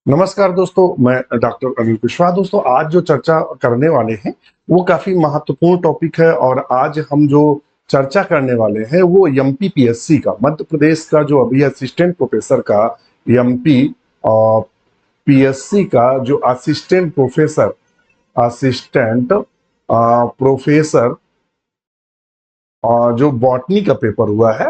नमस्कार दोस्तों, मैं डॉक्टर अनिल कुशवाहा। दोस्तों, आज जो चर्चा करने वाले हैं वो काफी महत्वपूर्ण टॉपिक है और आज हम जो चर्चा करने वाले हैं वो एमपी पीएससी का, मध्य प्रदेश का जो अभी असिस्टेंट प्रोफेसर का एमपी और पीएससी का जो असिस्टेंट प्रोफेसर जो बॉटनी का पेपर हुआ है,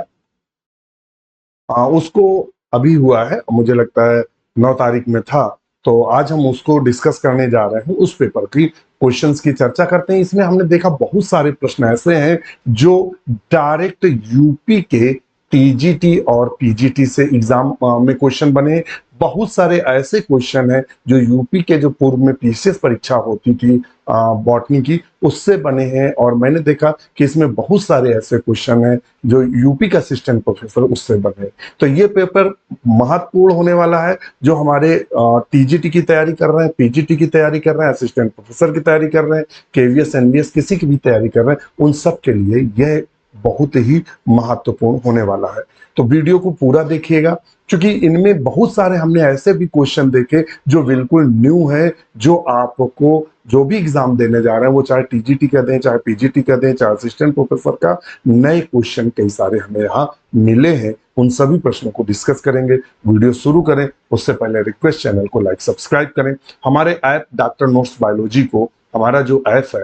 उसको अभी हुआ है, मुझे लगता है 9 तारीख में था। तो आज हम उसको डिस्कस करने जा रहे हैं, उस पेपर की क्वेश्चंस की चर्चा करते हैं। इसमें हमने देखा बहुत सारे प्रश्न ऐसे हैं जो डायरेक्ट यूपी के टीजीटी और पीजीटी से एग्जाम में क्वेश्चन बने हैं। बहुत सारे ऐसे क्वेश्चन हैं जो यूपी के जो पूर्व में पीसीएस परीक्षा होती थी बॉटनी की, उससे बने हैं। और मैंने देखा कि इसमें बहुत सारे ऐसे क्वेश्चन हैं जो यूपी का असिस्टेंट प्रोफेसर उससे बने। तो ये पेपर महत्वपूर्ण होने वाला है। जो हमारे टीजीटी की तैयारी कर रहे हैं, पीजीटी की तैयारी कर रहे हैं, असिस्टेंट प्रोफेसर की तैयारी कर रहे हैं, केवीएस एनवीएस किसी की भी तैयारी कर रहे हैं, उन सब के लिए यह बहुत ही महत्वपूर्ण होने वाला है। तो वीडियो को पूरा देखिएगा, क्योंकि इनमें बहुत सारे हमने ऐसे भी क्वेश्चन देखे जो बिल्कुल न्यू है, जो आपको जो भी एग्जाम देने जा रहे हैं, वो चाहे टीजीटी का दें, चाहे पीजीटी का दें, चाहे असिस्टेंट प्रोफेसर का, नए क्वेश्चन कई सारे हमें यहाँ मिले हैं। उन सभी प्रश्नों को डिस्कस करेंगे। वीडियो शुरू करें उससे पहले रिक्वेस्ट, चैनल को लाइक सब्सक्राइब करें। हमारे ऐप डॉक्टर नोट्स बायोलॉजी को, हमारा जो ऐप है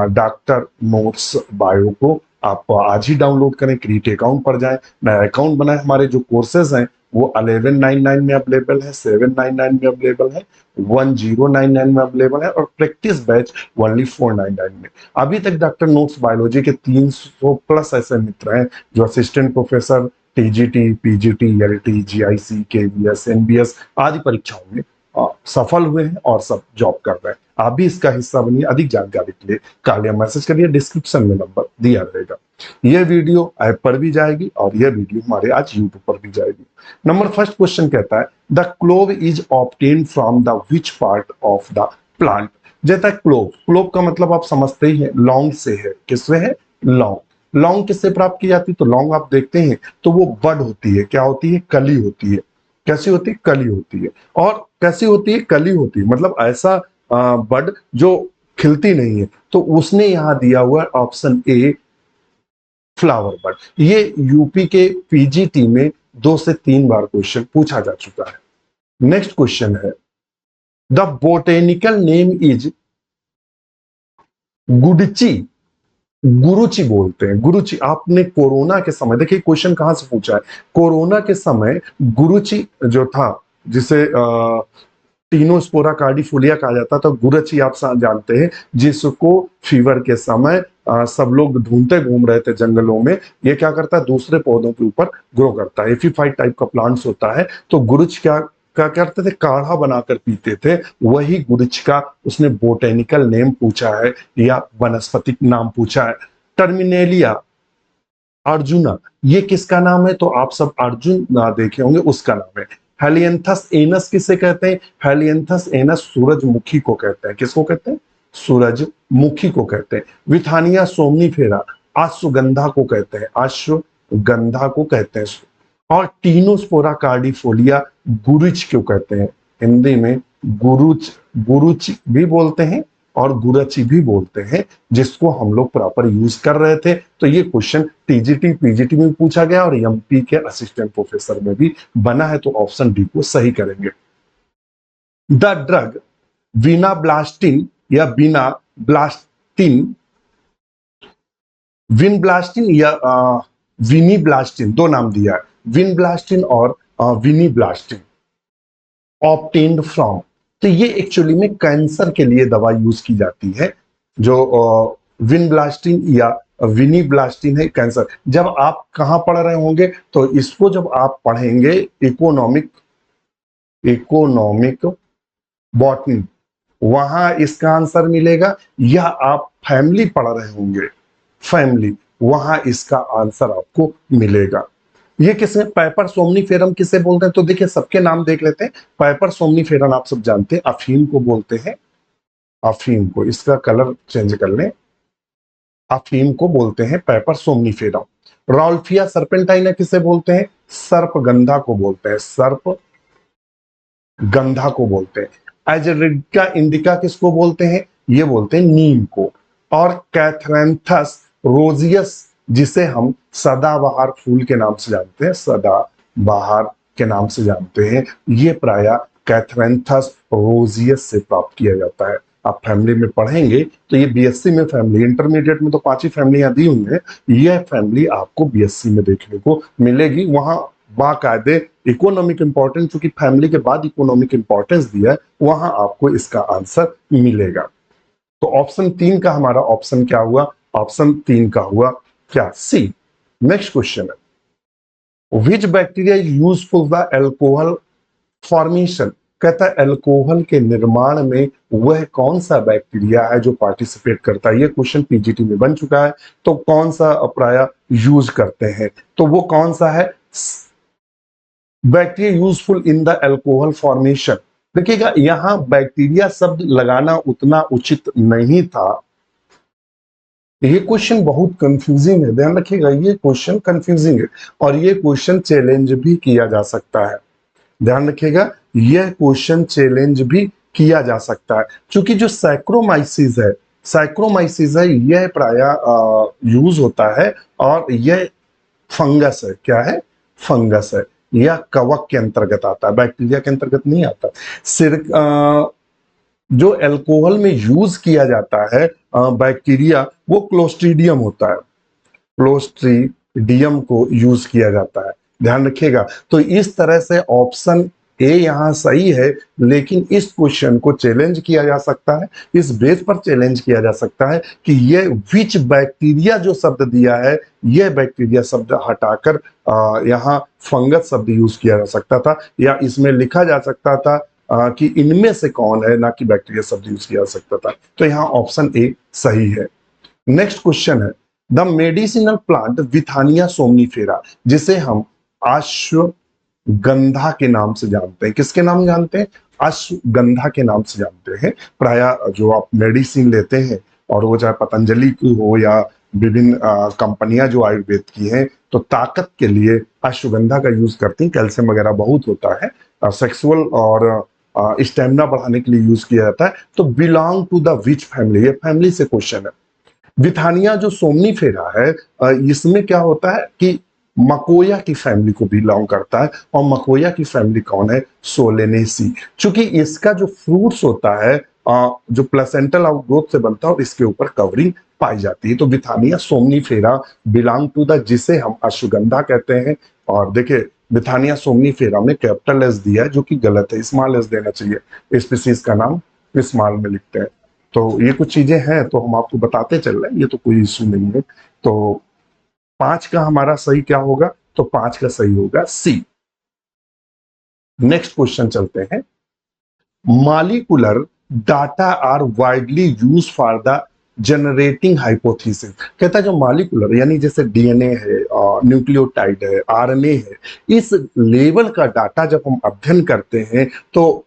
डॉक्टर नोट्स बायो को, आप आज ही डाउनलोड करें। क्रिएट अकाउंट पर जाएं, नया अकाउंट बनाएं। हमारे जो कोर्सेज हैं वो 1199 में अवेलेबल है, 799 में अवेलेबल है, 1099 में अवेलेबल है, और प्रैक्टिस बैच ओनली 499 में। अभी तक डॉक्टर नोट्स बायोलॉजी के 300 प्लस ऐसे मित्र हैं जो assistant professor, TGT, PGT, LT, GIC, KVS, NBS आदि परीक्षाओं में सफल हुए हैं और सब जॉब कर रहे हैं। आप भी इसका हिस्सा बनिए। अधिक जानकारी के लिए कालिया मैसेज करिए, डिस्क्रिप्शन में नंबर दिया रहेगा। यह वीडियो ऐप पर भी जाएगी और यह वीडियो हमारे आज यूट्यूब पर भी जाएगी। नंबर फर्स्ट क्वेश्चन कहता है, the clove is obtain from the which part of the plant. जैसा क्लोव, क्लोव का मतलब आप समझते ही हैं, लौंग से है। किससे है? लौंग। लौंग किससे प्राप्त की जाती है? तो लौंग आप देखते हैं तो वो बड होती है। क्या होती है? कली होती है। कैसी होती है? कली होती है। और कैसी होती है? कली होती है, मतलब ऐसा बड जो खिलती नहीं है। तो उसने यहां दिया हुआ ऑप्शन ए, फ्लावर बड। ये यूपी के पीजीटी में 2 से 3 बार क्वेश्चन पूछा जा चुका है। नेक्स्ट क्वेश्चन है, द बोटेनिकल नेम इज गुडची। गुरुचि बोलते हैं, गुरुचि। आपने कोरोना के समय, देखिए क्वेश्चन कहां से पूछा है, कोरोना के समय गुरुचि जो था, जिसे टीनोस्पोरा कार्डिफोलिया कहा जाता था, गुरुचि आप जानते हैं, जिसको फीवर के समय सब लोग ढूंढते घूम रहे थे जंगलों में। ये क्या करता है? दूसरे पौधों के ऊपर ग्रो करता है। एफीफाइट टाइप का प्लांट्स होता है। तो गुरुच क्या क्या करते थे? काढ़ा बनाकर पीते थे। वही गुरुच का उसने बोटेनिकल नेम पूछा है या वनस्पतिक नाम पूछा है। टर्मिनेलिया अर्जुना, ये किसका नाम है? तो आप सब अर्जुन देखे होंगे, उसका नाम है। हेलियंथस एनस किसे कहते हैं? हेलियंथस एनस सूरजमुखी को कहते हैं। किसको कहते हैं? सूरजमुखी को कहते हैं। विथानिया सोमनीफेरा अश्वगंधा को कहते हैं। अश्वगंधा को कहते हैं। और टीनोस्पोरा कार्डिफोलिया गुरुच क्यों कहते हैं? हिंदी में गुरुच, गुरुच भी बोलते हैं और गुरची भी बोलते हैं, जिसको हम लोग प्रॉपर यूज कर रहे थे। तो ये क्वेश्चन टीजीटी पीजीटी में पूछा गया और एमपी के असिस्टेंट प्रोफेसर में भी बना है। तो ऑप्शन डी को सही करेंगे। द ड्रग विनाब्लास्टिन या बिना ब्लास्टिन, विनब्लास्टिन या विनीब्लास्टिन, दो नाम दिया है, विनब्लास्टिन और विनीब्लास्टिन, ऑब्टेन्ड फ्रॉम। तो ये एक्चुअली में कैंसर के लिए दवा यूज की जाती है। जो विनब्लास्टिन या विनीब्लास्टिन है, कैंसर। जब आप कहां पढ़ रहे होंगे, तो इसको जब आप पढ़ेंगे इकोनॉमिक इकोनॉमिक बॉटनी, वहां इसका आंसर मिलेगा। या आप फैमिली पढ़ रहे होंगे, फैमिली, वहां इसका आंसर आपको मिलेगा। ये किसे पाइपर सोमनीफेरम किसे बोलते हैं? तो देखिए सबके नाम देख लेते हैं। पाइपर सोमनीफेरम आप सब जानते हैं, अफीम को बोलते हैं। अफीम को, इसका कलर चेंज कर लें, अफीम को बोलते हैं पाइपर सोमनीफेरम। रॉल्फिया सर्पेंटाइना किसे बोलते हैं? सर्पगंधा को बोलते हैं। सर्प गंधा को बोलते हैं। एजेरिका इंडिका किसको बोलते हैं? ये बोलते हैं नीम को। और कैथरैंथस रोजियस, जिसे हम सदाबहार फूल के नाम से जानते हैं, सदाबहार के नाम से जानते हैं, ये प्रायः कैथरैंथस रोजियस से प्राप्त किया जाता है। आप फैमिली में पढ़ेंगे तो ये बीएससी में फैमिली, इंटरमीडिएट में तो 5 ही फैमिलियां दी हुई हैं, यह फैमिली आपको बीएससी में देखने को मिलेगी। वहां बाकायदे इकोनॉमिक इंपॉर्टेंस, चूंकि फैमिली के बाद इकोनॉमिक इंपॉर्टेंस दिया है, वहां आपको इसका आंसर मिलेगा। तो ऑप्शन 3 का हमारा ऑप्शन क्या हुआ? ऑप्शन 3 का हुआ क्या? सी। नेक्स्ट क्वेश्चन है, विच bacteria is use for the alcohol formation? कहता है एल्कोहल के निर्माण में वह कौन सा बैक्टीरिया है जो पार्टिसिपेट करता है। ये क्वेश्चन पीजीटी में बन चुका है। तो कौन सा प्राय यूज करते हैं, तो वो कौन सा है? Bacteria useful in the alcohol formation. देखिएगा, यहां बैक्टीरिया शब्द लगाना उतना उचित नहीं था। ये क्वेश्चन बहुत कंफ्यूजिंग है, ध्यान रखिएगा, ये क्वेश्चन कंफ्यूजिंग है और ये क्वेश्चन चैलेंज भी किया जा सकता है। ध्यान रखिएगा, यह क्वेश्चन चैलेंज भी किया जा सकता है, क्योंकि जो सैक्रोमाइसिस है, सैक्रोमाइसिस है, यह प्रायः यूज होता है और यह फंगस है। क्या है? फंगस है। यह कवक के अंतर्गत आता है, बैक्टीरिया के अंतर्गत नहीं आता। जो एल्कोहल में यूज किया जाता है बैक्टीरिया, वो क्लोस्ट्रीडियम होता है। क्लोस्ट्रीडियम को यूज किया जाता है, ध्यान रखिएगा। तो इस तरह से ऑप्शन ए यहां सही है, लेकिन इस क्वेश्चन को चैलेंज किया जा सकता है, इस बेस पर चैलेंज किया जा सकता है कि यह विच बैक्टीरिया जो शब्द दिया है, यह बैक्टीरिया शब्द हटाकर यहां फंगस शब्द यूज किया जा सकता था, या इसमें लिखा जा सकता था कि इनमें से कौन है, ना कि बैक्टीरिया शब्द यूज किया जा सकता था। तो यहां ऑप्शन ए सही है। नेक्स्ट क्वेश्चन है, the medicinal plant Withania somnifera, जिसे हम अश्वगंधा के नाम से जानते हैं, किसके नाम जानते हैं? अश्वगंधा के नाम से जानते हैं। प्राय जो आप मेडिसिन लेते हैं, और वो चाहे पतंजलि की हो या विभिन्न कंपनियां जो आयुर्वेद की हैं, तो ताकत के लिए अश्वगंधा का यूज करती हैं। कैल्शियम वगैरह बहुत होता है, सेक्सुअल और स्टेमिना बढ़ाने के लिए यूज किया जाता है। तो belong to the which family? ये फैमिली से क्वेश्चन है। विथानिया जो सोमनीफेरा है, इसमें क्या होता है कि मकोया की फैमिली को बिलोंग करता है, और मकोया की फैमिली कौन है? सोलेनेसी। चूंकि इसका जो फ्रूट्स होता है जो प्लेसेंटल आउटग्रोथ से बनता है और इसके ऊपर कवरिंग पाई जाती है। तो Withania somnifera belong to the, जिसे हम अश्वगंधा कहते हैं। और देखिए, विथानिया सोमनीफेरा में कैपिटल एस दिया है, जो कि गलत है, स्मॉल एस देना चाहिए। स्पीसीज का नाम स्मॉल में लिखते हैं। तो ये कुछ चीजें हैं, तो हम आपको बताते चल रहे हैं, ये तो कोई इश्यू नहीं है। तो 5 का हमारा सही क्या होगा? तो 5 का सही होगा सी। नेक्स्ट क्वेश्चन चलते हैं, molecular data are widely use for the generating hypothesis. कहता है जो मॉलिक्यूलर, यानी जैसे डीएनए है, न्यूक्लियोटाइड है, आरएनए है, इस लेवल का डाटा जब हम अध्ययन करते हैं, तो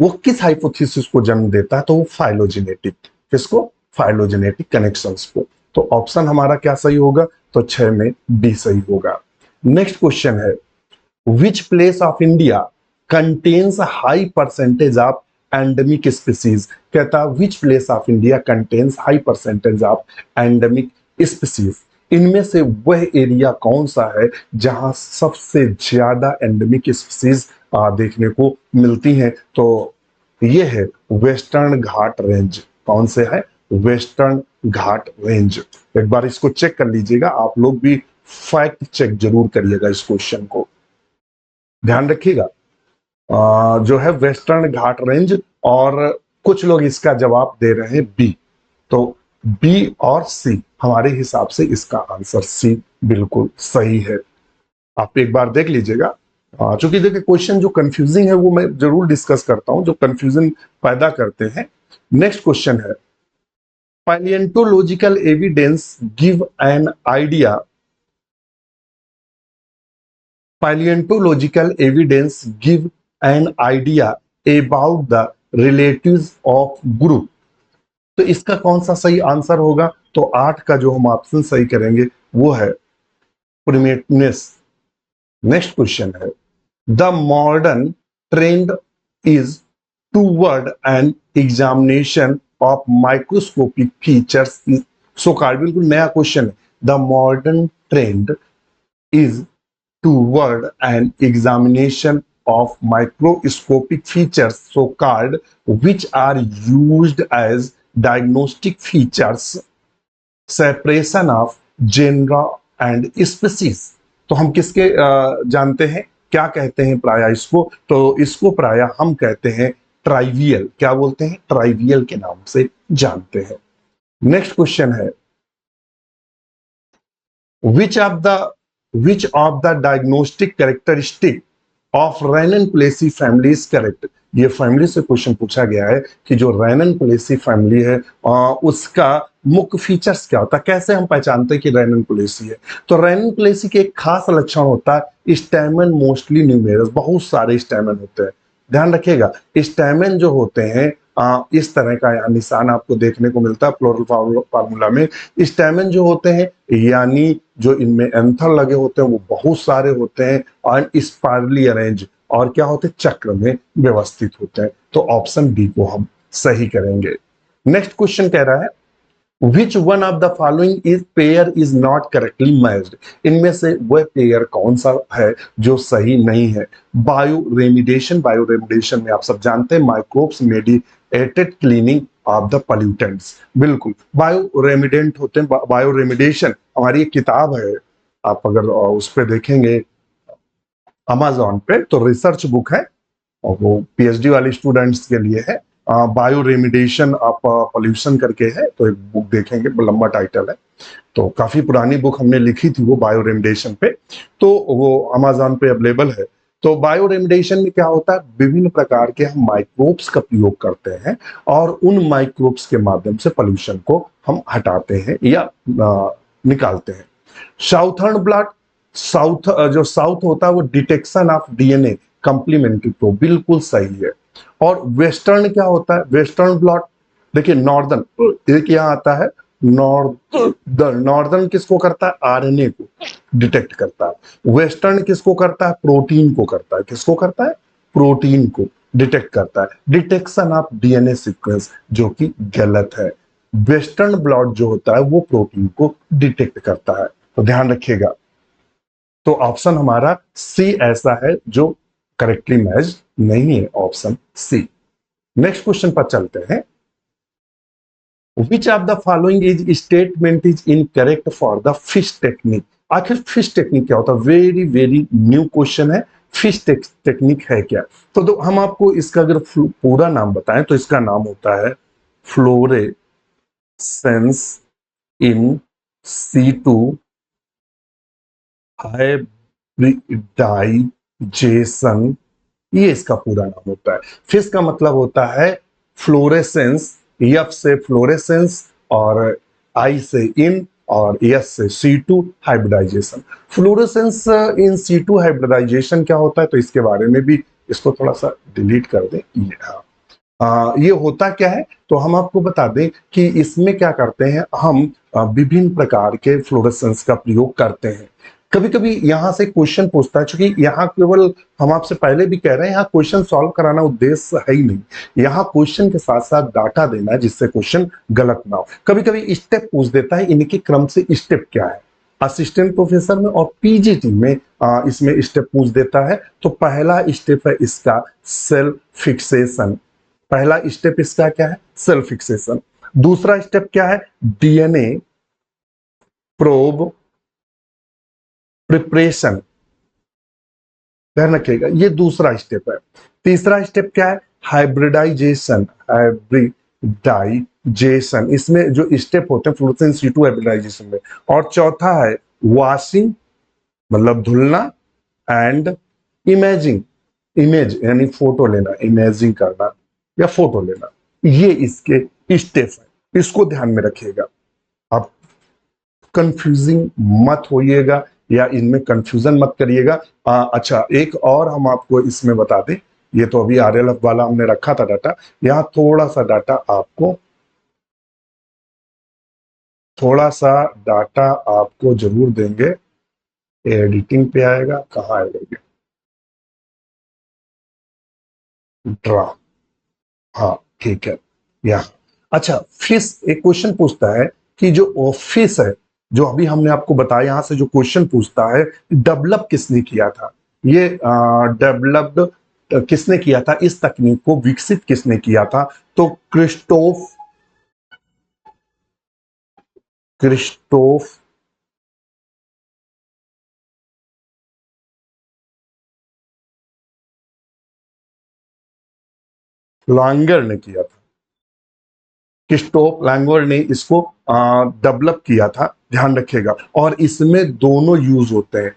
वो किस हाइपोथेसिस को जन्म देता है? तो वो फाइलोजेनेटिक, किसको? फाइलोजेनेटिक कनेक्शंस को। तो ऑप्शन हमारा क्या सही होगा? तो 6 में बी सही होगा। नेक्स्ट क्वेश्चन है, which place of India contains high percentage of endemic species? कहता है which place of India contains high percentage of endemic species. इनमें से वह एरिया कौन सा है जहां सबसे ज्यादा एंडेमिक स्पीसीज देखने को मिलती हैं? तो ये है वेस्टर्न घाट रेंज। कौन से है? वेस्टर्न घाट रेंज। एक बार इसको चेक कर लीजिएगा, आप लोग भी फैक्ट चेक जरूर करिएगा इस क्वेश्चन को, ध्यान रखिएगा। जो है वेस्टर्न घाट रेंज, और कुछ लोग इसका जवाब दे रहे हैं बी। तो बी और सी, हमारे हिसाब से इसका आंसर सी बिल्कुल सही है। आप एक बार देख लीजिएगा। चूंकि देखिए, क्वेश्चन जो कंफ्यूजिंग है वो मैं जरूर डिस्कस करता हूं, जो कंफ्यूजन पैदा करते हैं। नेक्स्ट क्वेश्चन है, paleontological evidence give an idea. Paleontological evidence give an idea about the relatives of group। तो इसका कौन सा सही आंसर होगा? तो 8 का जो हम ऑप्शन सही करेंगे वो है प्रिमेटनेस। नेक्स्ट क्वेश्चन है, the modern trend is toward an examination of microscopic features is so called, बिल्कुल नया क्वेश्चन है. The modern trend is toward an examination of microscopic features so called, which are used as diagnostic features, separation of genre and species. तो हम किसके जानते हैं, क्या कहते हैं प्राय इसको, तो इसको प्राय हम कहते हैं ट्राइवियल. क्या बोलते हैं, ट्राइवियल के नाम से जानते हैं. नेक्स्ट क्वेश्चन है, which of the diagnostic characteristic of Renan-Palissy family is correct. ये फैमिली से क्वेश्चन पूछा गया है कि जो रैनन-प्लेसी फैमिली है उसका मुख्य फीचर्स क्या होता है, कैसे हम पहचानते हैं कि रैनन-प्लेसी है. तो रैनन-प्लेसी के एक खास लक्षण होता है स्टैमेन मोस्टली न्यूमेरस, बहुत सारे स्टैमेन होते हैं. ध्यान रखिएगा, स्टैमेन जो होते हैं इस तरह का निशान आपको देखने को मिलता है फ्लोरल फार्मूला में. स्टैमेन जो होते हैं यानी जो इनमें एंथर लगे होते हैं वो बहुत सारे होते हैं और स्पाइरली अरेंज और क्या होते हैं, चक्र में व्यवस्थित होते हैं. तो ऑप्शन बी को हम सही करेंगे. नेक्स्ट क्वेश्चन कह रहा है Which one of the following is pair is not correctly matched? इनमें से वह पेयर कौन सा है जो सही नहीं है. बायोरेमिडेशन में आप सब जानते हैं microbes mediated cleaning of the pollutants. बिल्कुल बायोरेमिडेंट होते हैं. बायोरेमिडेशन हमारी एक किताब है, आप अगर उस पर देखेंगे अमेज़न पे तो रिसर्च बुक है और वो पीएचडी वाले स्टूडेंट्स के लिए है. बायो रेमिडेशन ऑफ पॉल्यूशन करके है, तो एक बुक देखेंगे, लंबा टाइटल है. तो काफी पुरानी बुक हमने लिखी थी वो बायो रेमिडेशन पे, तो वो अमेज़न पे अवेलेबल है. तो बायो रेमिडेशन में क्या होता है, विभिन्न प्रकार के हम माइक्रोब्स का प्रयोग करते हैं और उन माइक्रोब्स के माध्यम से पॉल्यूशन को हम हटाते हैं या निकालते हैं. साउथर्न ब्लॉट, जो साउथ होता है वो detection of DNA complementary probe, बिल्कुल सही है. और वेस्टर्न क्या होता है, वेस्टर्न ब्लॉट देखिए नॉर्दर्न, एक यहाँ आता है नॉर्दर्न किसको करता है, आरएनए को डिटेक्ट करता है. वेस्टर्न किसको करता है, प्रोटीन को करता है. किसको करता है, प्रोटीन को डिटेक्ट करता है. डिटेक्शन ऑफ डीएनए सीक्वेंस जो कि गलत है. वेस्टर्न ब्लॉट जो होता है वो प्रोटीन को डिटेक्ट करता है. तो ध्यान रखिएगा. तो ऑप्शन हमारा सी ऐसा है जो करेक्टली मैच नहीं है, ऑप्शन सी. नेक्स्ट क्वेश्चन पर चलते हैं. विच of the following is statement is incorrect for the fish technique. आखिर फिश टेक्निक क्या होता है, वेरी वेरी न्यू क्वेश्चन है. फिश टेक्निक है क्या, तो हम आपको इसका अगर पूरा नाम बताएं तो इसका नाम होता है फ्लोरेसेंस इन सीटू हाइब्रिडाइजेशन, ये इसका पूरा नाम होता है. फिश का मतलब होता है फ्लोरेसेंस, एफ से फ्लोरेसेंस और आई से इन और एस से situ hybridization. Fluorescence in situ hybridization क्या होता है, तो इसके बारे में भी, इसको थोड़ा सा डिलीट कर दें. ये होता क्या है, तो हम आपको बता दें कि इसमें क्या करते हैं हम, विभिन्न प्रकार के फ्लोरेसेंस का प्रयोग करते हैं. कभी कभी यहां से क्वेश्चन पूछता है, क्योंकि यहाँ केवल हम आपसे पहले भी कह रहे हैं यहाँ क्वेश्चन सॉल्व कराना उद्देश्य है ही नहीं, यहाँ क्वेश्चन के साथ साथ डाटा देना है जिससे क्वेश्चन गलत ना हो. कभी कभी स्टेप पूछ देता है, इनके क्रम से स्टेप क्या है. असिस्टेंट प्रोफेसर में और पीजीटी में इसमें स्टेप पूछ देता है. तो पहला स्टेप है इसका सेल फिक्सेशन. पहला स्टेप इसका क्या है, सेल फिक्सेशन. दूसरा स्टेप क्या है, डीएनए प्रोब प्रिपरेशन. ध्यान रखिएगा, ये दूसरा स्टेप है. तीसरा स्टेप क्या है, हाइब्रिडाइजेशन. हाइब्रिडाइजेशन इसमें जो स्टेप होते हैं फ्लोरेसेंस सीटू हाइब्रिडाइजेशन में. और चौथा है वॉशिंग मतलब धुलना एंड इमेजिंग, इमेज यानी फोटो लेना, इमेजिंग करना या फोटो लेना. ये इसके स्टेप है, इसको ध्यान में रखिएगा. आप कंफ्यूजिंग मत होइएगा या इनमें कंफ्यूजन मत करिएगा. अच्छा एक और हम आपको इसमें बता दें, ये तो अभी आरएलएफ वाला हमने रखा था डाटा, यहाँ थोड़ा सा डाटा आपको जरूर देंगे. एडिटिंग पे आएगा, कहाँ आएगा, ड्रा। हाँ ठीक है। यहाँ अच्छा, फिश एक क्वेश्चन पूछता है कि जो फिश है, जो अभी हमने आपको बताया, यहां से जो क्वेश्चन पूछता है, डेवलप किसने किया था, ये डेवलप्ड किसने किया था, इस तकनीक को विकसित किसने किया था? तो क्रिस्टोफ क्रिस्टोफ लांगर ने किया था। क्रिस्टोफ लैंगर ने इसको डेवलप किया था, ध्यान रखिएगा। और इसमें दोनों यूज होते हैं,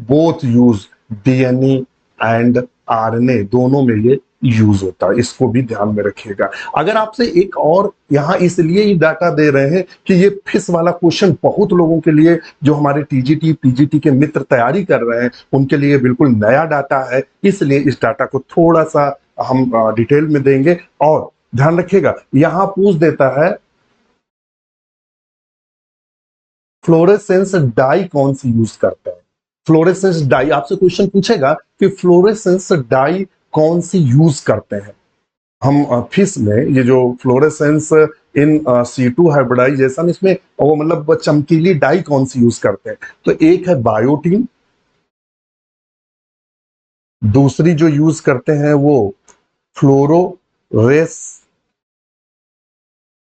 both use, DNA and RNA, दोनों में ये यूज होता है, इसको भी ध्यान में रखिएगा। अगर आपसे एक और यहाँ इसलिए ही डाटा दे रहे हैं कि ये फिश वाला क्वेश्चन बहुत लोगों के लिए, जो हमारे टीजीटी पीजीटी के मित्र तैयारी कर रहे हैं, उनके लिए बिल्कुल नया डाटा है, इसलिए इस डाटा को थोड़ा सा हम डिटेल में देंगे। और ध्यान रखिएगा, यहां पूछ देता है फ्लोरेसेंस डाई कौन सी यूज करते हैं। फ्लोरेसेंस डाई आपसे क्वेश्चन पूछेगा कि फ्लोरेसेंस डाई कौन सी यूज करते हैं। हम फिश में ये जो फ्लोरेसेंस इन C2 हाइब्रिडाइजेशन, इसमें वो मतलब चमकीली डाई कौन सी यूज करते हैं? तो एक है बायोटीन, दूसरी जो यूज करते हैं वो फ्लोरोरेस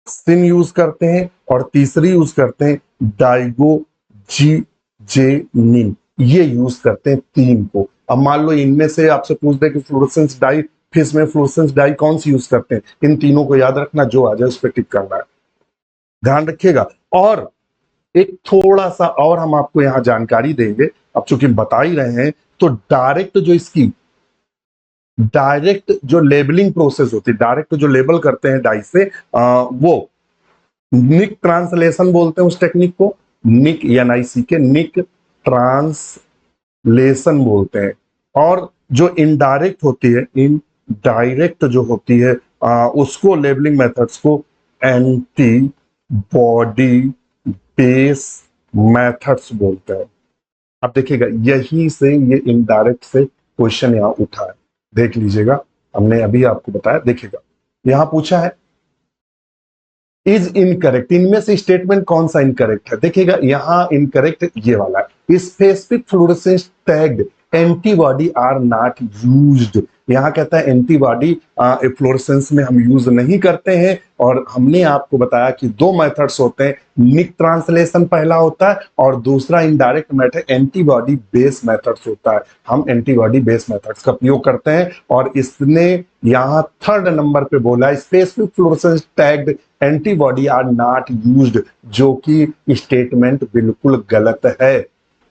सिन यूज करते हैं, और तीसरी यूज करते हैं डाइगोजीजेनिन। ये यूज करते हैं तीन को। अब मान लो इनमें से आपसे पूछ दे कि फ्लोरेसेंस डाई, फिश में फ्लोरेसेंस डाई कौन सी यूज करते हैं, इन तीनों को याद रखना, जो आ जाए उस पर टिक करना है, ध्यान रखिएगा। और एक थोड़ा सा और हम आपको यहां जानकारी देंगे, अब चूंकि बता ही रहे हैं, तो डायरेक्ट जो लेबलिंग प्रोसेस होती है, डायरेक्ट जो लेबल करते हैं डाई से, वो निक ट्रांसलेशन बोलते हैं उस टेक्निक को, निक NIC के निक ट्रांसलेशन बोलते हैं। और जो इनडायरेक्ट होती है, इनडायरेक्ट जो होती है, उसको लेबलिंग मेथड्स को एंटीबॉडी बेस मेथड्स बोलते हैं। अब देखिएगा, यही से ये इनडायरेक्ट से क्वेश्चन यहां उठा है, देख लीजिएगा, हमने अभी आपको बताया, देखिएगा यहां पूछा है इज इनकरेक्ट, इनमें से स्टेटमेंट कौन सा इनकरेक्ट है? देखिएगा यहां इनकरेक्ट ये वाला है, specific fluorescence tagged antibody are not used. यहां कहता है एंटीबॉडी फ्लोरेसेंस में हम यूज नहीं करते हैं। और हमने आपको बताया कि दो मेथड्स होते हैं, निक ट्रांसलेशन पहला होता है, और दूसरा indirect method antibody base methods होता है। हम एंटीबॉडी बेस मेथड्स का उपयोग करते हैं। और इसने यहां थर्ड नंबर पे बोला specific fluorescence tagged antibody are not used, जो कि स्टेटमेंट बिल्कुल गलत है,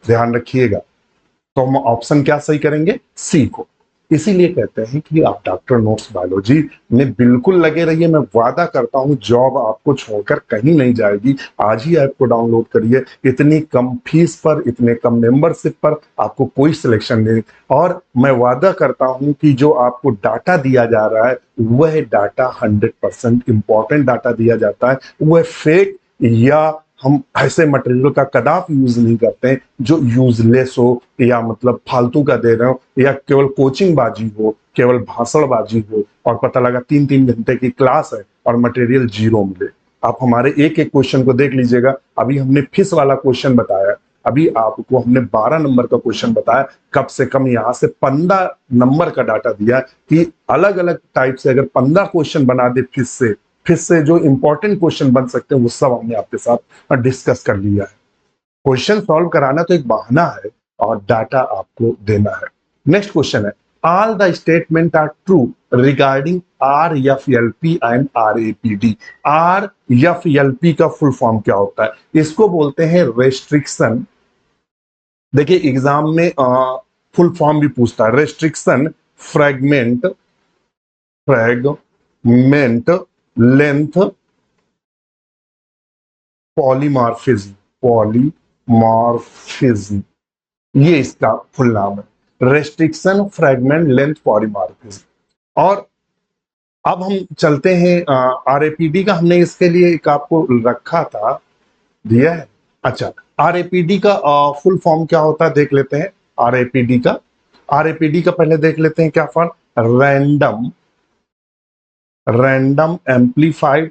ध्यान रखिएगा। तो हम ऑप्शन क्या सही करेंगे? सी को। इसीलिए कहते हैं कि आप डॉक्टर नोट्स बायोलॉजी में बिल्कुल लगे रहिए। मैं वादा करता हूं जॉब आपको छोड़कर कहीं नहीं जाएगी। आज ही ऐप को डाउनलोड करिए, इतनी कम फीस पर, इतने कम मेंबरशिप पर आपको कोई सिलेक्शन नहीं। और मैं वादा करता हूं कि जो आपको डाटा दिया जा रहा है, वह डाटा 100% इंपॉर्टेंट डाटा दिया जाता है, वह फेक या हम ऐसे मटेरियल का कदाप यूज नहीं करते हैं जो यूजलेस हो, या मतलब फालतू का दे रहे हो, या केवल कोचिंग बाजी हो, केवल भाषण बाजी हो, और पता लगा 3-3 घंटे की क्लास है और मटेरियल जीरो मिले। आप हमारे एक एक क्वेश्चन को देख लीजिएगा। अभी हमने फिश वाला क्वेश्चन बताया, अभी आपको हमने 12 नंबर का क्वेश्चन बताया, कम से कम यहां से 15 नंबर का डाटा दिया कि अलग अलग टाइप से अगर 15 क्वेश्चन बना दे फिर से जो इंपॉर्टेंट क्वेश्चन बन सकते हैं, वो सब हमने आपके साथ डिस्कस कर लिया है। क्वेश्चन सॉल्व कराना तो एक बहाना है, और डाटा आपको देना है। नेक्स्ट क्वेश्चन है, all the statement are true regarding RFLP and RAPD। RFLP का फुल फॉर्म क्या होता है? इसको बोलते हैं रेस्ट्रिक्शन। देखिए एग्जाम में फुल फॉर्म भी पूछता है, restriction fragment length polymorphism, polymorphism, ये इसका फुल नाम है, रेस्ट्रिक्शन फ्रैगमेंट लेंथ पॉलीमॉर्फिज्म। और अब हम चलते हैं RAPD का, हमने इसके लिए एक आपको रखा था, दिया है। अच्छा, RAPD का फुल फॉर्म क्या होता है देख लेते हैं। RAPD का पहले देख लेते हैं क्या form. Random amplified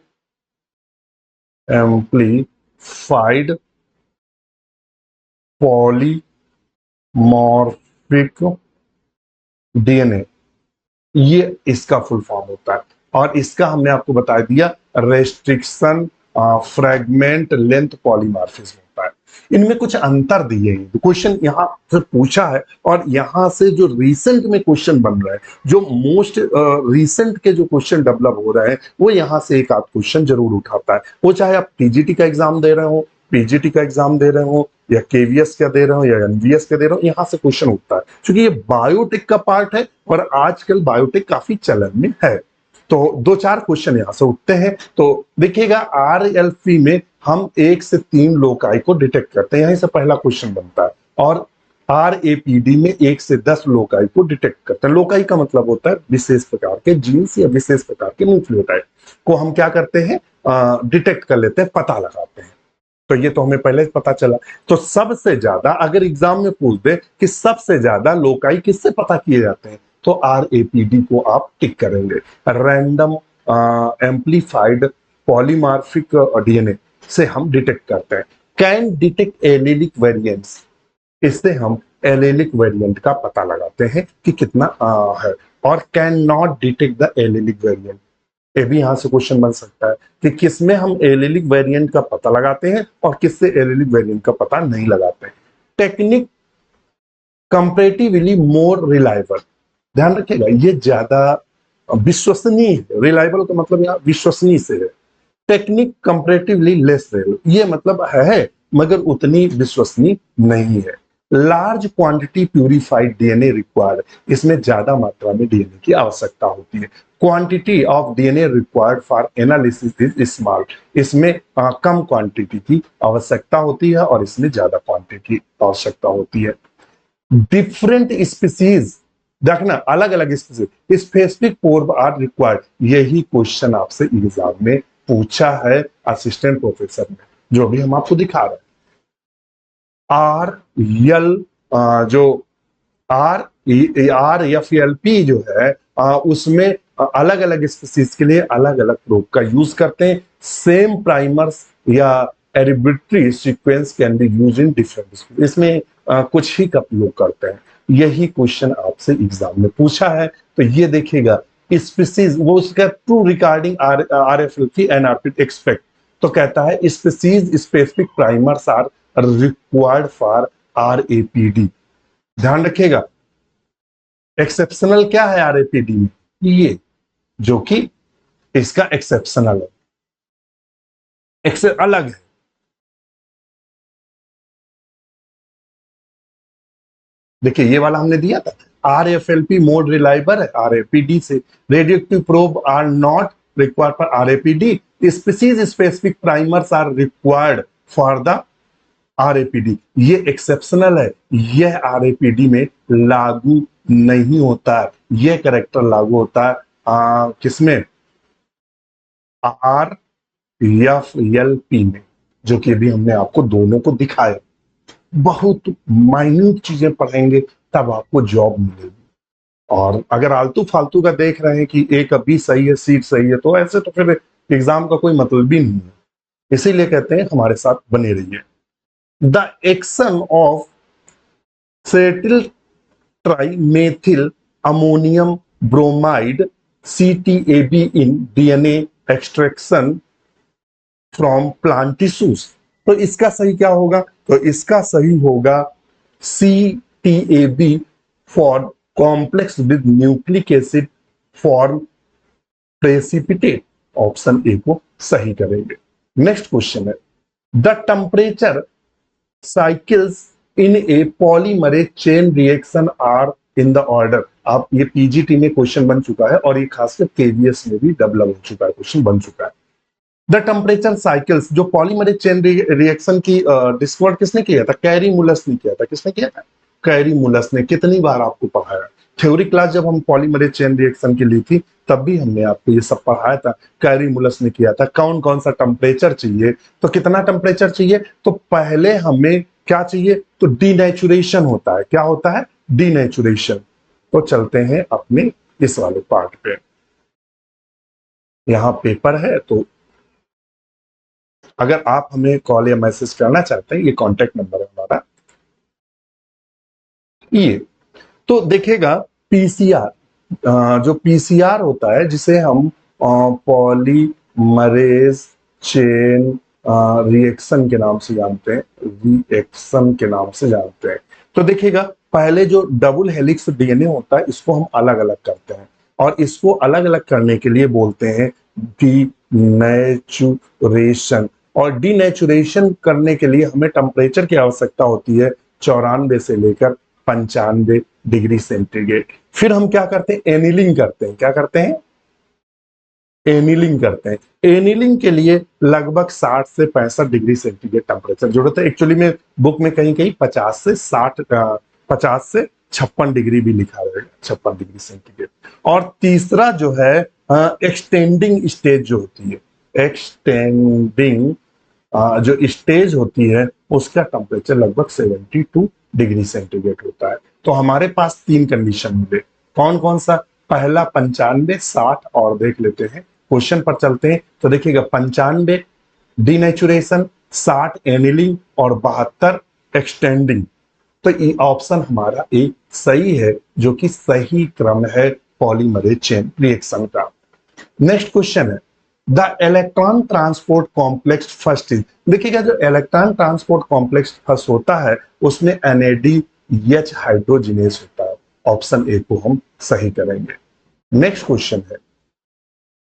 polymorphic DNA, ये इसका फुल फॉर्म होता है। और इसका हमने आपको बता दिया रेस्ट्रिक्शन फ्रैगमेंट लेंथ पॉलीमॉर्फिज्म होता है। इनमें कुछ अंतर दिए हैं, क्वेश्चन यहां से पूछा है और यहां से जो रिसेंट में क्वेश्चन बन रहे हैं, जो मोस्ट रिसेंट के जो क्वेश्चन डेवलप हो रहे हैं, वो यहां से एक आध क्वेश्चन जरूर उठाता है। वो चाहे आप टीजीटी का एग्जाम दे रहे हो, पीजीटी का एग्जाम दे रहे हो, या केवीएस का दे रहे हो, या एनवीएस का दे रहे हो, यहां से क्वेश्चन उठता है। क्योंकि ये बायोटेक का पार्ट है और आजकल बायोटेक काफी चलन में है, तो दो चार क्वेश्चन यहां से उठते हैं। तो देखिएगा आरएलपी में हम 1 से 3 लोकाई को डिटेक्ट करते हैं, यहीं से पहला क्वेश्चन बनता है। और आरएपीडी में 1 से 10 लोकाई को डिटेक्ट करते हैं। लोकाई का मतलब होता है विशेष प्रकार के जीन्स या विशेष प्रकार के न्यूक्लियोटाइड को हम क्या करते हैं, डिटेक्ट कर लेते हैं, पता लगाते हैं। तो ये तो हमें पहले पता चला। तो सबसे ज्यादा अगर एग्जाम में पूछ दे कि सबसे ज्यादा लोकाई किससे पता किए जाते हैं, तो आरएपीडी को आप टिक करेंगे। रैंडम एम्प्लीफाइड पॉलीमॉर्फिक डीएनए से हम डिटेक्ट करते हैं। कैन डिटेक्ट एलेलिक वेरिएंट्स, इससे हम एलेलिक वेरिएंट का पता लगाते हैं कि कितना है। और can not detect the allylic variant, ये भी यहां से क्वेश्चन बन सकता है कि किसमें हम एलेलिक वेरिएंट का पता लगाते हैं और किससे एलेलिक वेरिएंट का पता नहीं लगाते। टेक्निक कंपैरेटिवली मोर रिलायबल, ध्यान रखिएगा ये ज्यादा विश्वसनीय है। रिलायबल का मतलब यहाँ विश्वसनीय से है। टेक्निक कंपैरेटिवली लेस रिलायबल, ये मतलब है मगर उतनी विश्वसनीय नहीं है। Large quantity purified DNA required, इसमें ज्यादा मात्रा में डीएनए की आवश्यकता होती है। Quantity of DNA required for analysis is small, इसमें कम क्वांटिटी की आवश्यकता होती है और इसमें ज्यादा क्वांटिटी आवश्यकता होती है। डिफरेंट स्पीसीज, देखना अलग अलग species, specific pore are required, यही क्वेश्चन आपसे एग्जाम में पूछा है असिस्टेंट प्रोफेसर ने, जो भी हम आपको दिखा रहे हैं। आर यल जो RFLP जो है उसमें अलग अलग स्पीसीज के लिए अलग अलग प्रोब का यूज करते हैं। सेम प्राइमर्स या arbitrary sequence can be use in different, इसमें कुछ ही का प्रयोग करते हैं। यही क्वेश्चन आपसे एग्जाम में पूछा है। तो ये देखिएगा स्पीसीज, वो उसका true regarding RFLP and RAPD expect, तो कहता है species specific primers are required for RAPD। ध्यान रखिएगा एक्सेप्शनल क्या है RAPD में, ये जो कि इसका एक्सेप्शनल है, अलग है। देखिए ये वाला हमने दिया था, RFLP मोर रिलायबल है RAPD से। Radioactive probe are not required for RAPD, species specific primers are required for the RAPD, ये एक्सेप्शनल है, यह RAPD में लागू नहीं होता है। यह कैरेक्टर लागू होता है किसमें, RFLP में, जो कि अभी हमने आपको दोनों को दिखाया। बहुत माइन्यूट चीजें पढ़ेंगे तब आपको जॉब मिलेगी। और अगर आलतू फालतू का देख रहे हैं कि ए का बी सही है सी सही है, तो ऐसे तो फिर एग्जाम का कोई मतलब भी नहीं है। इसीलिए कहते हैं हमारे साथ बने रहिए। The action of acetyl trimethyl ammonium bromide CTAB in DNA extraction from plant tissues, तो इसका सही क्या होगा, तो इसका सही होगा CTAB for complex with nucleic acid form precipitate, option A को सही करेंगे। नेक्स्ट क्वेश्चन है, the temperature cycles in a polymerase chain reaction are in the order. आप ये पीजीटी में क्वेश्चन बन चुका है और ये खासकर केवीएस में भी डेवलप हो चुका है, क्वेश्चन बन चुका है। द टेम्परेचर साइकिल्स, जो पॉलीमरेज चेन रिएक्शन की डिस्कवर किसने किया था, कैरीमुलस ने किया था। किसने किया था, कैरीमुलस ने। कितनी बार आपको पढ़ाया, थ्योरी क्लास जब हम पॉलीमरेज चेन रिएक्शन की ली थी तब भी हमने आपको ये सब पढ़ाया था। कैरीमुलस ने किया था। कौन कौन सा टेम्परेचर चाहिए, तो कितना टेम्परेचर चाहिए, तो पहले हमें क्या चाहिए, तो डीनेचुरेशन होता है। क्या होता है, डीनेचुरेशन। तो चलते हैं अपने इस वाले पार्ट पे। यहाँ पेपर है, तो अगर आप हमें कॉल या मैसेज करना चाहते हैं, ये कॉन्टेक्ट नंबर है हमारा। ये तो देखिएगा पीसीआर, जो पीसीआर होता है जिसे हम पॉलीमरेज चेन रिएक्शन के नाम से जानते हैं, रिएक्शन के नाम से जानते हैं। तो देखिएगा पहले जो डबल हेलिक्स डीएनए होता है इसको हम अलग अलग करते हैं, और इसको अलग अलग करने के लिए बोलते हैं डीनेचुरेशन। और डीनेचुरेशन करने के लिए हमें टेम्परेचर की आवश्यकता होती है 94 से लेकर 95 डिग्री सेंटीग्रेड। फिर हम क्या करते हैं, एनिलिंग करते हैं। क्या करते हैं, एनिलिंग करते हैं। एनिलिंग के लिए लगभग 60 से 65 डिग्री सेंटीग्रेड टेम्परेचर जरूरत है। एक्चुअली में बुक में कहीं कहीं 50 से 56 डिग्री भी लिखा रहेगा, 56 डिग्री सेंटीग्रेड। और तीसरा जो है एक्सटेंडिंग स्टेज जो होती है, एक्सटेंडिंग जो स्टेज होती है उसका टेम्परेचर लगभग 72 डिग्री सेंटीग्रेड होता है। तो हमारे पास 3 कंडीशन मिले, कौन कौन सा, पहला 95, 60 और देख लेते हैं, क्वेश्चन पर चलते हैं। तो देखिएगा 95 डीनेचुरेशन, 60 एनिलिंग और 72 एक्सटेंडिंग। तो ये ऑप्शन हमारा एक सही है, जो कि सही क्रम है पॉलीमरेज चेन रिएक्शन का। नेक्स्ट क्वेश्चन है, the electron transport complex first is. देखिएगा जो इलेक्ट्रॉन ट्रांसपोर्ट कॉम्प्लेक्स फर्स्ट होता है उसमें NADH हाइड्रोजिनेज होता है। ऑप्शन ए को हम सही करेंगे। नेक्स्ट क्वेश्चन है,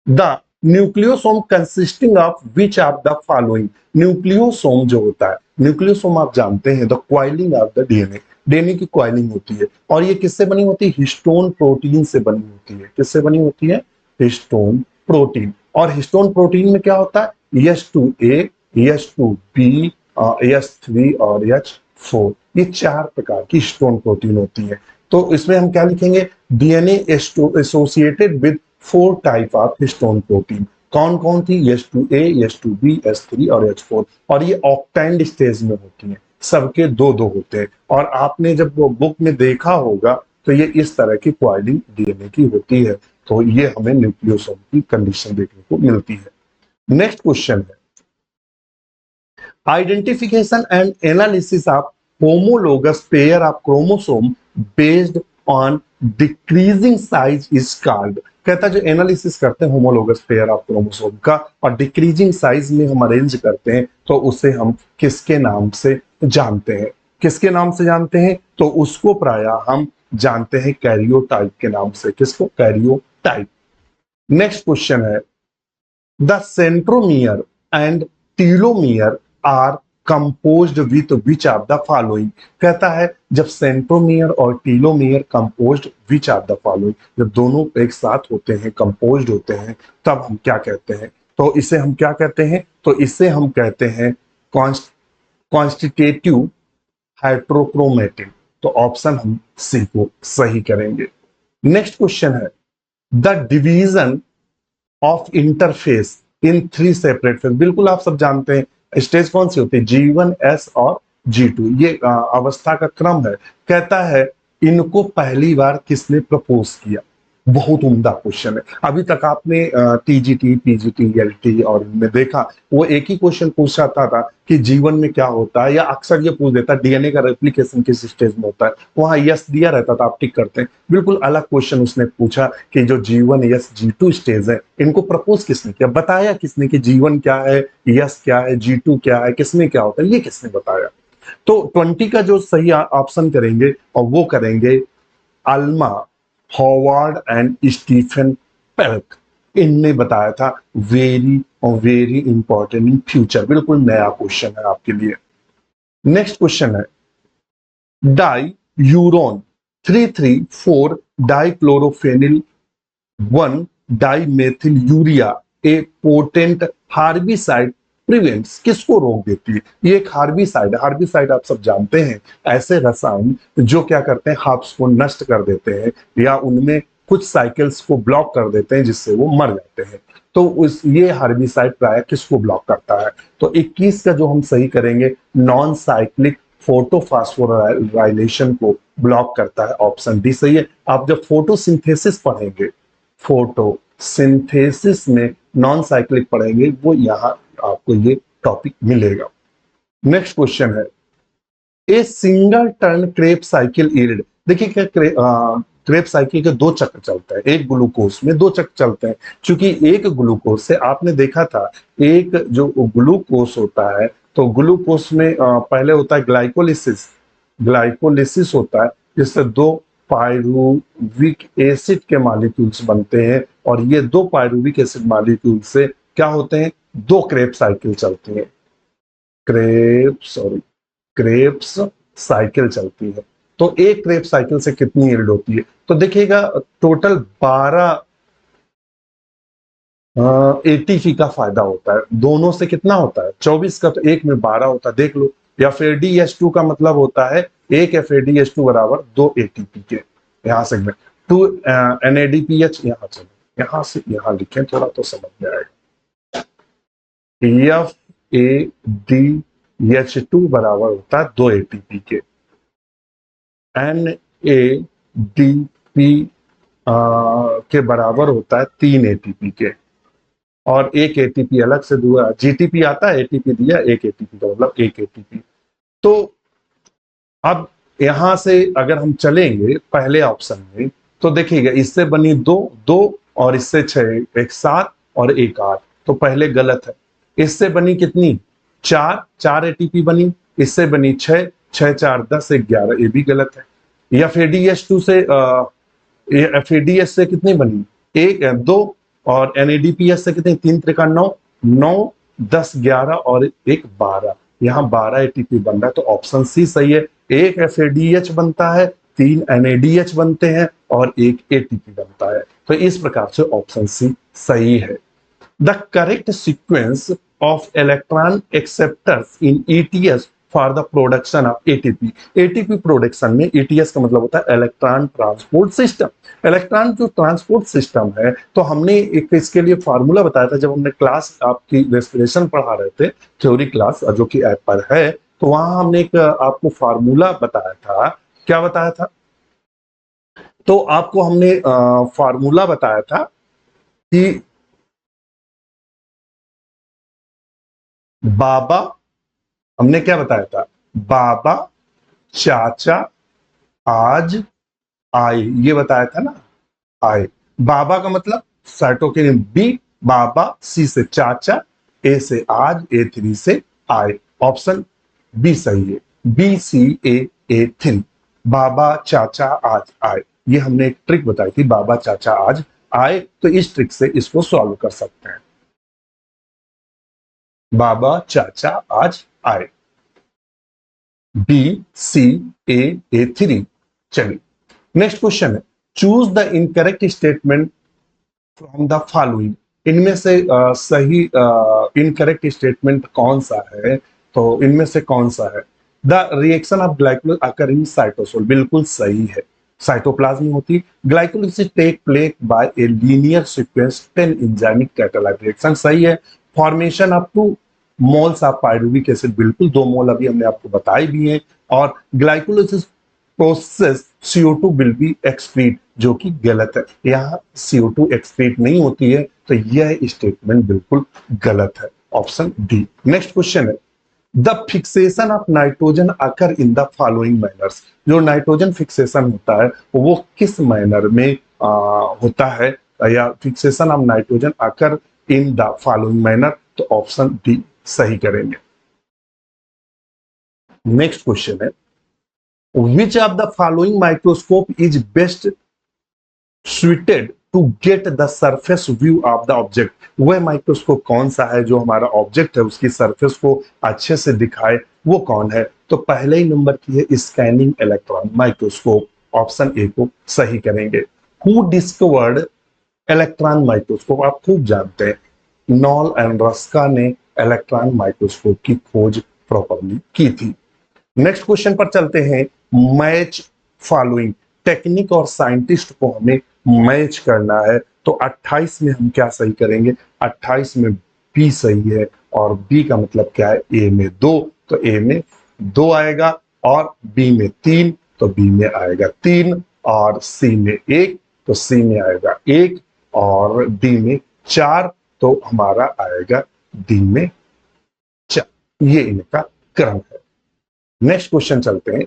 the nucleosome consisting of which of the following. Nucleosome जो होता है, न्यूक्लियोसोम आप जानते हैं the coiling of the DNA, DNA की क्वाइलिंग होती है। और ये किससे बनी होती है, हिस्टोन प्रोटीन से बनी होती है। किससे बनी होती है, हिस्टोन प्रोटीन। और हिस्टोन प्रोटीन में क्या होता है, H2A, H2B, H3 और H4, ये 4 प्रकार की हिस्टोन प्रोटीन होती है। तो इसमें हम क्या लिखेंगे, DNA associated with 4 type of histone protein. कौन कौन थी, H2A, H2B, H3 और H4। और ये ऑक्टेंड स्टेज में होती है, सबके 2-2 होते हैं। और आपने जब वो बुक में देखा होगा तो ये इस तरह की क्वाइलिंग डीएनए की होती है। तो ये हमें न्यूक्लियोसोम की कंडीशन देखने को मिलती है। नेक्स्ट क्वेश्चन है, identification and analysis of homologous pair of chromosome based on decreasing size is called. कहता है जो एनालिसिस करते हैं होमोलोगस पेयर ऑफ क्रोमोसोम का और डिक्रीजिंग साइज में हम अरेंज करते हैं, तो उसे हम किसके नाम से जानते हैं, किसके नाम से जानते हैं, तो उसको प्रायः हम जानते हैं कैरियोटाइप के नाम से। किसको, कैरियोटाइप। नेक्स्ट क्वेश्चन है, the centromere and telomere are composed with which of the following. कहता है जब सेंट्रोमियर और telomere composed which of the following, जब दोनों एक साथ होते हैं, कंपोज्ड होते हैं, तब हम क्या कहते हैं, तो इसे हम क्या कहते हैं, तो इसे हम कहते हैं कॉन्स्टिट्यूटिव हेट्रोक्रोमेटिन। तो ऑप्शन हम सी को सही करेंगे। नेक्स्ट क्वेश्चन है, the division of interface in 3 separate phase. बिल्कुल आप सब जानते हैं स्टेज कौन सी होती है, G1, S और G2, ये अवस्था का क्रम है। कहता है इनको पहली बार किसने प्रपोज किया। बहुत उम्दा क्वेश्चन है। अभी तक आपने TGT, PGT, LT और इनमें देखा, वो एक ही क्वेश्चन पूछा था कि जीवन में क्या होता है, या अक्सर ये पूछ देता डीएनए का रेप्लिकेशन किस स्टेज में होता है, वहां यस दिया रहता था, आप टिक करते हैं। बिल्कुल अलग क्वेश्चन उसने पूछा कि जो G1, S, G2 स्टेज है, इनको प्रपोज किसने किया, बताया किसने कि जीवन क्या है, यस क्या है, G2 क्या है, किसमें क्या होता है, ये किसने बताया। तो 20 का जो सही ऑप्शन करेंगे और वो करेंगे अल्मा हॉवार्ड एंड स्टीफन पेल्क। इनने बताया था, वेरी और वेरी इंपॉर्टेंट इन फ्यूचर। बिल्कुल नया क्वेश्चन है आपके लिए। नेक्स्ट क्वेश्चन है, डाई यूरोन 3,3,4 डाइक्लोरोफेनिल 1 डाइमेथिल यूरिया ए पोटेंट हार्बिसाइड प्रिवेंट्स। किसको रोक देती है, ये एक हार्बिसाइड। हार्बिसाइड आप सब जानते हैं, ऐसे रसायन जो क्या करते हैं, हर्ब्स को नष्ट कर देते हैं या उनमें कुछ साइकिल्स को ब्लॉक कर देते हैं जिससे वो मर जाते हैं। तो उस ये हार्बिसाइड प्राय किसको ब्लॉक करता है, तो 21 का जो हम सही करेंगे, नॉन साइक्लिक फोटोफॉस्फोराइलेशन को ब्लॉक करता है, ऑप्शन डी सही है। आप जब फोटोसिंथेसिस पढ़ेंगे, फोटोसिंथेसिस में नॉन साइक्लिक पढ़ेंगे, वो यहाँ आपको ये टॉपिक मिलेगा। नेक्स्ट क्वेश्चन है, a single turn Krebs cycle yield. देखिए क्या क्रेप साइकिल के दो चक्र चलते हैं, एक ग्लूकोज में दो चक्र चलते हैं। क्योंकि एक ग्लूकोज से आपने देखा था, एक जो ग्लूकोज होता है, तो ग्लूकोज में पहले होता है ग्लाइकोलिसिस, ग्लाइकोलिसिस होता है जिससे दो पायरुविक एसिड के मॉलिक्यूल्स बनते हैं, और ये दो पायरुविक एसिड मॉलिक्यूल से क्या होते हैं, दो क्रेप साइकिल चलती है, क्रेप्स साइकिल चलती है। तो एक क्रेप साइकिल से कितनी यील्ड होती है, तो देखिएगा टोटल 12 एटीपी का फायदा होता है। दोनों से कितना होता है 24 का, तो एक में 12 होता है, देख लो। FADH2 का मतलब होता है एक FADH2 बराबर 2 ATP के। यहां से 2 NADPH, यहाँ चलो, यहां से यहां लिखें थोड़ा तो समझ में आएगा। FADH2 बराबर होता है 2 ATP के, NADP के बराबर होता है 3 ATP के, और एक ATP अलग से दूसरा GTP आता है, ATP दिया, एक ATP का मतलब एक ATP। तो अब यहां से अगर हम चलेंगे पहले ऑप्शन में, तो देखिएगा इससे बनी 2 और इससे 6, एक 7 और एक 8, तो पहले गलत है। इससे बनी कितनी 4 ATP बनी, इससे बनी 6, 6 4 10, 11, ये भी गलत है। या FADH2 से FADH से कितनी बनी, 1 2, और NADPH से कितनी 3 त्रिका 9, 9 10 11 और एक 12, यहाँ 12 ATP बन रहा है, तो ऑप्शन सी सही है। एक FADH बनता है, 3 NADH बनते हैं और एक ATP बनता है, तो इस प्रकार से ऑप्शन सी सही है। The correct sequence of electron acceptors in ETS for the production of ATP। ATP production में ETS का मतलब होता है इलेक्ट्रॉन ट्रांसपोर्ट सिस्टम। इलेक्ट्रॉन जो ट्रांसपोर्ट सिस्टम है, तो हमने एक इसके लिए फार्मूला बताया था जब हमने क्लास आपकी रेस्पिरेशन पढ़ा रहे थे, थ्योरी क्लास जो कि ऐप पर है, तो वहां हमने एक आपको फार्मूला बताया था। क्या बताया था, तो आपको हमने फार्मूला बताया था कि बाबा, हमने क्या बताया था, बाबा चाचा आज आए, ये बताया था ना, आए। बाबा का मतलब साइटोकिनिन बी, बाबा, सी से चाचा, ए से आज, A3 से आए, ऑप्शन बी सही है, BCAA3, बाबा चाचा आज आए। ये हमने एक ट्रिक बताई थी, बाबा चाचा आज आए, तो इस ट्रिक से इसको सॉल्व कर सकते हैं। बाबा चाचा आज आए, BCAA3। चलिए नेक्स्ट क्वेश्चन है, choose the incorrect statement from the following. इनमें से सही इनकरेक्ट स्टेटमेंट कौन सा है, तो इनमें से कौन सा है, the reaction of glycolysis occur in cytosol, बिल्कुल सही है, साइटोप्लाज्म में होती। Glycolysis take place by a linear sequence 10 enzymic catalyzed reaction, सही है। Formation of 2 moles of pyruvic acid, बिल्कुल 2 मोल अभी हमने आपको बताए भी हैं। और glycolysis process CO2 will be excrete, जो कि गलत है, यहाँ CO2 एक्सक्रीट नहीं होती है, तो यह स्टेटमेंट बिल्कुल गलत है, ऑप्शन डी। नेक्स्ट क्वेश्चन है, the fixation of nitrogen occur in the following manners. जो नाइट्रोजन फिक्सेशन होता है वो किस मैनर में होता है, या fixation of nitrogen occur in the following manner, तो ऑप्शन डी सही करेंगे। नेक्स्ट क्वेश्चन है, which of the following microscope is best suited to get the surface view of the object। वह माइक्रोस्कोप कौन सा है जो हमारा ऑब्जेक्ट है उसकी सरफेस को अच्छे से दिखाए, वो कौन है, तो पहले ही नंबर की है scanning electron microscope, option A को सही करेंगे। हु डिस्कवर्ड इलेक्ट्रॉन माइक्रोस्कोप, आप खूब जानते हैं, नॉल एंड रस्का ने इलेक्ट्रॉन माइक्रोस्कोप की खोज प्रॉपरली की थी। नेक्स्ट क्वेश्चन पर चलते हैं, मैच फॉलोइंग, टेक्निक और साइंटिस्ट को हमें मैच करना है, तो 28 में हम क्या सही करेंगे, 28 में बी सही है, और बी का मतलब क्या है, ए में 2, तो ए में 2 आएगा। और बी में 3 तो बी में आएगा 3, और सी में 1 तो सी में आएगा 1, और डी में 4 तो हमारा आएगा डी में 4। ये इनका क्रम है। नेक्स्ट क्वेश्चन चलते हैं।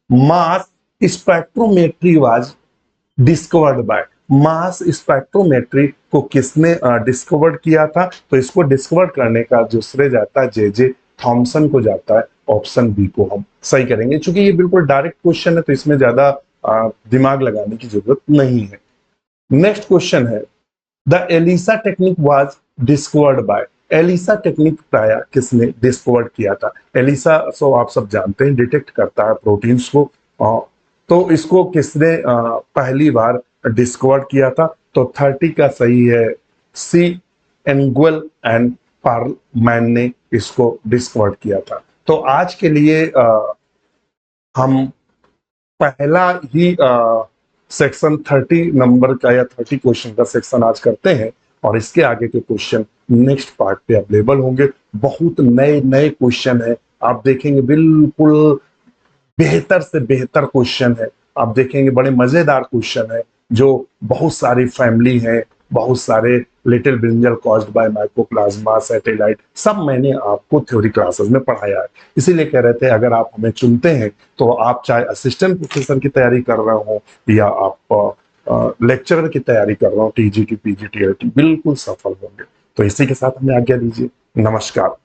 Mass spectrometry was discovered bye, mass spectrometry को किसने डिस्कवर्ड किया था? तो इसको डिस्कवर करने का जो श्रेय जाता है जे थॉमसन को जाता है। ऑप्शन बी को हम सही करेंगे, क्योंकि ये बिल्कुल डायरेक्ट क्वेश्चन है तो इसमें ज्यादा दिमाग लगाने की जरूरत नहीं है। नेक्स्ट क्वेश्चन है, the ELISA technique was discovered by, ELISA technique प्राय किसने डिस्कवर्ड किया था? एलिसा सो आप सब जानते हैं डिटेक्ट करता है प्रोटीन्स को, तो इसको किसने पहली बार डिस्कवर किया था? तो 30 का सही है सी, एंगुएल एंड पार्लमैन ने इसको डिस्कवर किया था। तो आज के लिए हम पहला ही सेक्शन 30 नंबर का या 30 क्वेश्चन का सेक्शन आज करते हैं, और इसके आगे के क्वेश्चन नेक्स्ट पार्ट पे अवेलेबल होंगे। बहुत नए नए क्वेश्चन है, आप देखेंगे बिल्कुल बेहतर से बेहतर क्वेश्चन है, आप देखेंगे बड़े मजेदार क्वेश्चन है, जो बहुत सारी फैमिली है, बहुत सारे little brinjal caused by mycoplasma satellite, सब मैंने आपको थ्योरी क्लासेस में पढ़ाया है। इसीलिए कह रहे थे अगर आप हमें चुनते हैं तो आप चाहे असिस्टेंट प्रोफेसर की तैयारी कर रहे हो या आप लेक्चरर की तैयारी कर रहे हो, टीजीटी पीजीटी बिल्कुल सफल होंगे। तो इसी के साथ हमें आज्ञा दीजिए। नमस्कार।